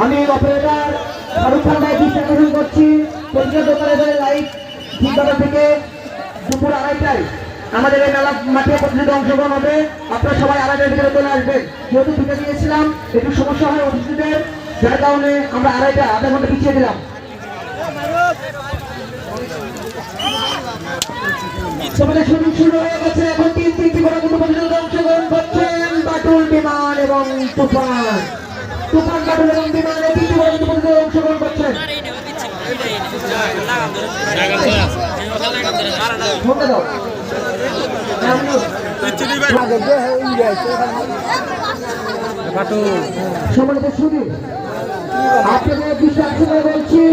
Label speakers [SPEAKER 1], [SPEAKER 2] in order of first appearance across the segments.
[SPEAKER 1] আমি অপারেটর শাহরুখ খান ভাই দৃষ্টি আকর্ষণ করছি। পরিচয় দোকানে লাইভ ঠিকানা থেকে দুপুর 2:30টায় আমাদের এই মেলা মাঠে প্রতিযোগিতা অংশগ্রহণ হবে। আপনারা সবাই 2:30টার ভিতরে চলে আসবেন। যেহেতু ঢুকে দিয়েছিলাম একটু সমস্যা হয় অতিথিদের, যার কারণে আমরা 2:30টা আধা ঘন্টা পিছিয়ে দিলাম। শুরু হয়ে গেছে। এখন তিনটি করে প্রতিযোগিতা অংশগ্রহণ করছেন বাটুল, বিমান এবং তুফান। তুফান, বাটুল এবং বিমান এই তিনটি করে প্রতিযোগিতা অংশগ্রহণ করছেন। সম্মানিত সুধী, আপনাদের দৃষ্টি আকর্ষণ বলছি,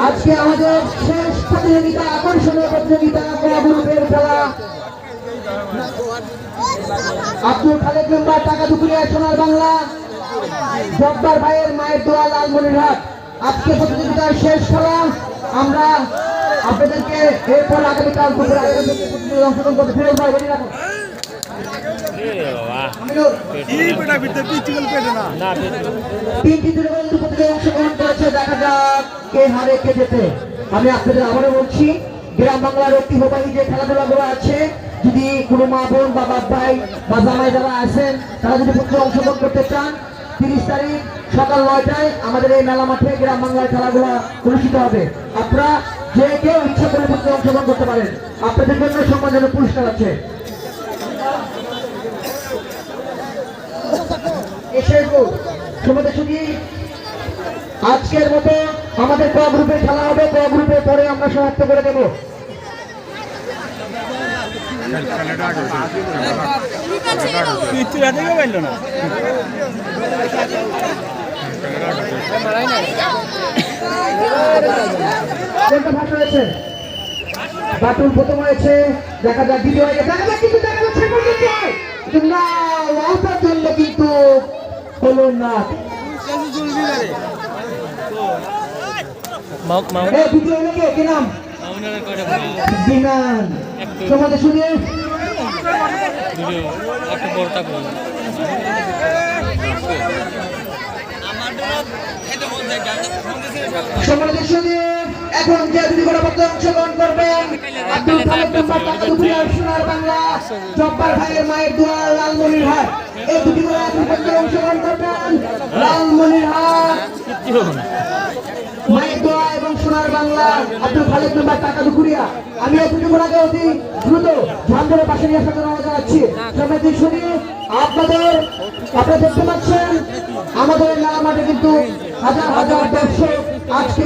[SPEAKER 1] আজকে আমাদের শেষ প্রতিযোগিতা, আকর্ষণীয় প্রতিযোগিতা গ্রুপের খেলা। আব্দুল খালেক মেম্বার টাকা দুপুরিয়া সোনার বাংলা, জব্বার ভাইয়ের মায়ের দোয়া লালমনিরহাট। আজকে প্রতিযোগিতার শেষ খেলা। আমরা আপনাদেরকে এরপর আগামীকাল দুপুরে প্রতিযোগিতা অংশগ্রহণ করতে ফিরে যাই। বেরিয়ে রাখুন। অংশগ্রহণ করেছে, দেখা যাক কে হারে কে যেতে। আমি আপনাদের আবারও বলছি, গ্রাম বাংলার ঐতিহ্যবাহী যে খেলাধুলাগুলো আছে, যদি কোনো মা বোন বা বাপ ভাই বা জামাই যারা আছেন তারা যদি প্রতিযোগিতায় অংশগ্রহণ করতে চান, 30 তারিখ সকাল 9টায় আমাদের এই মেলা মাঠে গ্রাম বাংলার খেলাগুলো অনুষ্ঠিত হবে। আপনারা যে কেউ ইচ্ছা করে প্রতিযোগিতায় অংশগ্রহণ করতে পারেন। আপনাদের জন্য সম্মানজনক পুরস্কার আছে। আজকের মতো আমাদের ক গ্রুপে খেলা হবে। ক গ্রুপে পরে আমরা সমাপ্ত করে দেব। বাটুল প্রথম হয়েছে, দেখা যাক দ্বিতীয় হয়ে গেছে, কিন্তু দেখা যাচ্ছে না ওটার জন্য কিন্তু হলো না। দ্বিতীয় হলো কি নাম? বিমান। তোমাদের শুনে সম্মানিত শুনে এখন যে দুটি করে অংশগ্রহণ করবেন আব্দুল খালেক মেম্বার টাকা দুপুরিয়া সোনার বাংলা, জব্বার ভাইয়ের মায়ের দোয়া লালমনিরহাট। এই দুটি করে অংশগ্রহণ করবেন লালমনিরহাট মায়ের দোয়া এবং সোনার বাংলা, আব্দুল খালেক মেম্বার টাকা দুপুরিয়া। আমি এই দুটি ঘোড়াকে অতি দ্রুত ঝান্ডারের পাশে নিয়ে আসার জন্য জানাচ্ছি। সম্মানিত শুনি, আপনারা দেখতে পাচ্ছেন আমাদের মেলা মাঠে কিন্তু হাজার হাজার দর্শক আজকে